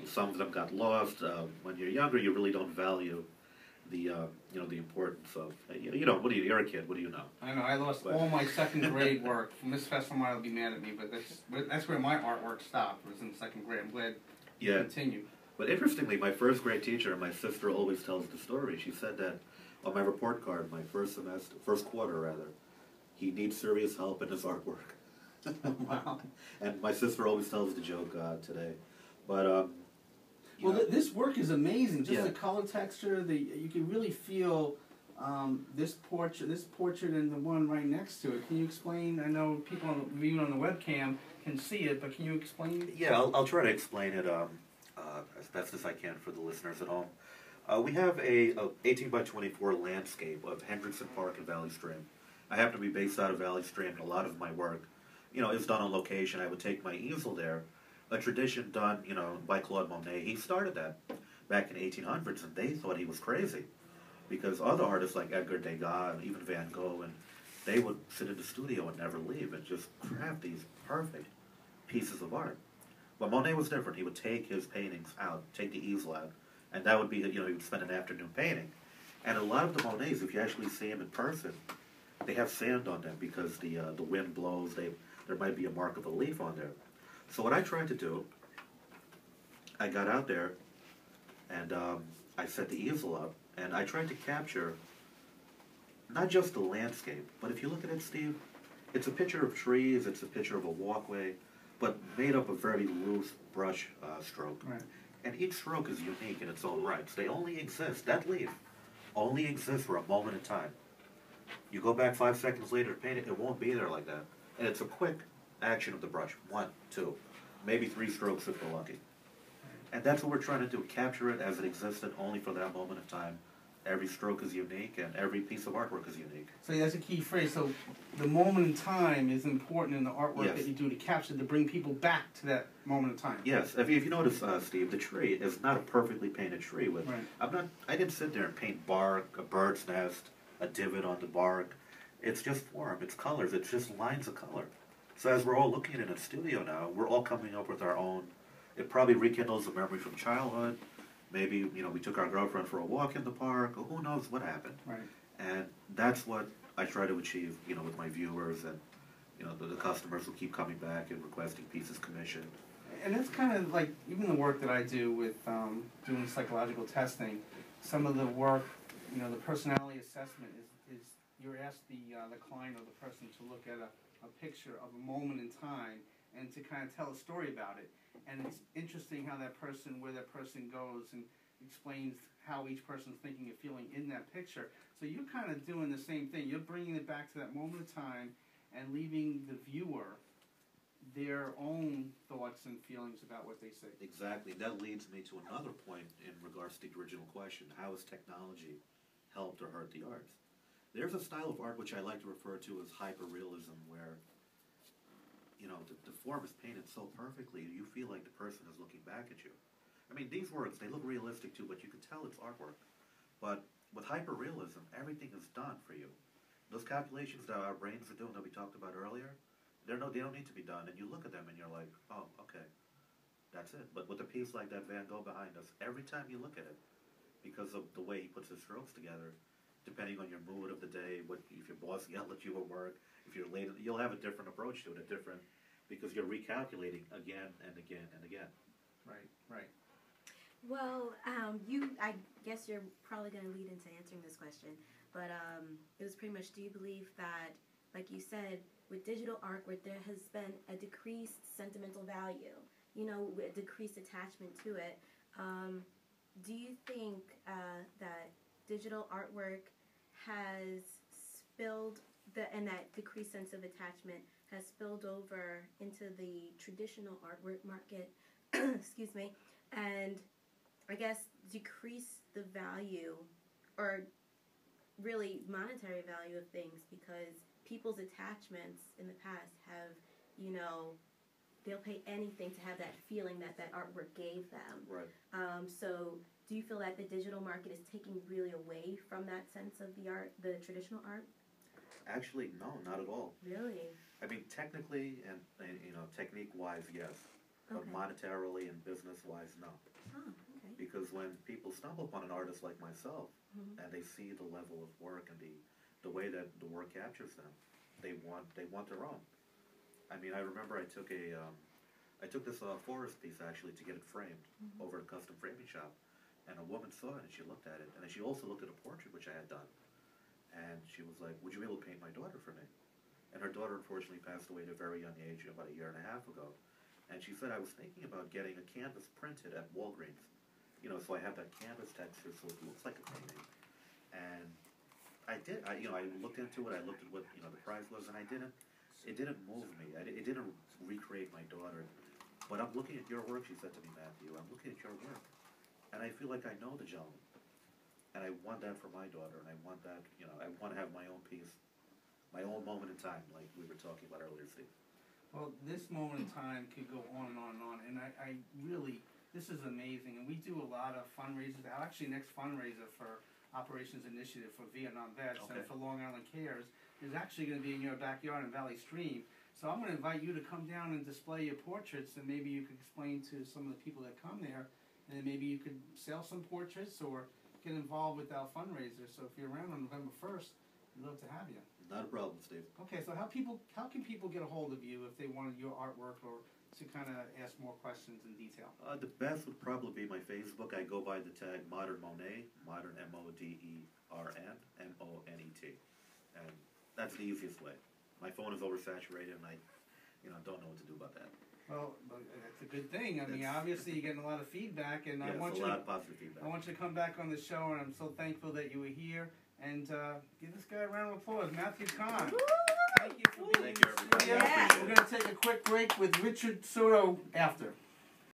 Some of them got lost. When you're younger, you really don't value the the importance of you're a kid. What do you know? I know. I lost all my second grade work. Miss Fesselmeyer will be mad at me, but that's where my artwork stopped. Was in second grade. I'm glad you continued. But interestingly, my first grade teacher, my sister always tells the story. She said that on my report card, my first quarter rather, he needs serious help in his artwork. Wow. And my sister always tells the joke today. But this work is amazing. Just the color texture. You can really feel this portrait, and the one right next to it. Can you explain? I know people viewing on the webcam can see it, but can you explain? Yeah, I'll try to explain it as best as I can for the listeners at home. We have a 18 by 24 landscape of Hendrickson Park in Valley Stream. I happen to be based out of Valley Stream, and a lot of my work, is done on location. I would take my easel there, a tradition done, by Claude Monet. He started that back in the 1800s, and they thought he was crazy because other artists like Edgar Degas and even Van Gogh, and they would sit in the studio and never leave and just craft these perfect pieces of art. But Monet was different. He would take his paintings out, take the easel out, and that would be, he would spend an afternoon painting. And a lot of the Monets, if you actually see them in person, they have sand on them because the wind blows. There might be a mark of a leaf on there. So what I tried to do, I got out there and I set the easel up, and I tried to capture not just the landscape, but if you look at it, Steve, it's a picture of trees, it's a picture of a walkway, but made up of very loose brush stroke. Right. And each stroke is unique in its own rights. They only exist, that leaf only exists for a moment in time. You go back 5 seconds later to paint it, it won't be there like that. And it's a quick action of the brush. 1, 2, maybe 3 strokes if we're lucky. And that's what we're trying to do, capture it as it existed only for that moment of time. Every stroke is unique, and every piece of artwork is unique. So that's a key phrase. So the moment in time is important in the artwork that you do to capture, to bring people back to that moment in time. Yes. If you notice, Steve, the tree is not a perfectly painted tree. I didn't sit there and paint bark, a bird's nest, a divot on the bark. It's just form, it's colors, it's just lines of color. So as we're all looking at it in a studio now, we're all coming up with our own. It probably rekindles a memory from childhood. Maybe, we took our girlfriend for a walk in the park, or who knows what happened. Right. And that's what I try to achieve, with my viewers and, the customers who keep coming back and requesting pieces commissioned. And that's kind of like, even the work that I do with doing psychological testing, some of the work, the personality assessment is you're asked the client or the person to look at a picture of a moment in time and to kind of tell a story about it. And it's interesting how where that person goes and explains how each person's thinking and feeling in that picture. So you're kind of doing the same thing. You're bringing it back to that moment of time and leaving the viewer their own thoughts and feelings about what they say. Exactly. That leads me to another point in regards to the original question. How has technology helped or hurt the arts? There's a style of art which I like to refer to as hyperrealism, where the form is painted so perfectly, you feel like the person is looking back at you. I mean, these words, they look realistic too, but you can tell it's artwork. But with hyperrealism, everything is done for you. Those calculations that our brains are doing that we talked about earlier, they don't need to be done. And you look at them and you're like, oh, okay, that's it. But with a piece like that Van Gogh behind us, every time you look at it, because of the way he puts his strokes together, depending on your mood of the day, if your boss yelled at you at work, if you're late, you'll have a different approach to it, because you're recalculating again and again and again. Right. Well, I guess you're probably going to lead into answering this question, but it was pretty much, do you believe that, like you said, with digital artwork, there has been a decreased sentimental value, a decreased attachment to it? Do you think that digital artwork has spilled, and that decreased sense of attachment has spilled over into the traditional artwork market, excuse me, and I guess decrease the value, or really monetary value of things, because people's attachments in the past have, they'll pay anything to have that feeling that artwork gave them. Right. So do you feel that the digital market is taking really away from that sense of the art, the traditional art? Actually, no, not at all. Really? I mean, technically and technique-wise, yes. but Okay. monetarily and business-wise, no. Oh, okay. Because when people stumble upon an artist like myself, Mhm. and they see the level of work and the way that the work captures them, they want their own. I mean, I remember I took this forest piece actually to get it framed over at a custom framing shop, and a woman saw it and she looked at it, and then she also looked at a portrait which I had done, and she was like, "Would you be able to paint my daughter for me?" And her daughter unfortunately passed away at a very young age, about a year and a half ago, and she said, "I was thinking about getting a canvas printed at Walgreens, so I have that canvas texture so it looks like a painting." And I did. I looked into it. I looked at what the price was, and it didn't move me. It didn't recreate my daughter. But I'm looking at your work, she said to me, Matthew. I'm looking at your work, and I feel like I know the gentleman, and I want that for my daughter, and I want that. I want to have my own piece, my own moment in time, like we were talking about earlier, Steve. Well, this moment in time could go on and on and on, and I really, this is amazing, and we do a lot of fundraisers. Actually, next fundraiser for Operations Initiative for Vietnam Vets and for Long Island Cares is actually going to be in your backyard in Valley Stream. So I'm going to invite you to come down and display your portraits, and maybe you could explain to some of the people that come there, and then maybe you could sell some portraits or get involved with our fundraiser. So if you're around on November 1st, we'd love to have you. Not a problem, Steve. Okay, so how can people get a hold of you if they wanted your artwork or to kind of ask more questions in detail? The best would probably be my Facebook. I go by the tag Modern Monet, Modern MODERN MONET, and that's the easiest way. My phone is oversaturated, and I don't know what to do about that. Well, that's a good thing. I mean, obviously you're getting a lot of feedback, and I want a you lot of positive feedback. I want you to come back on the show, and I'm so thankful that you were here. And give this guy a round of applause, Matthew Kahn. Thank you for being in the studio. Yeah. We're going to take a quick break with Richard Souto after.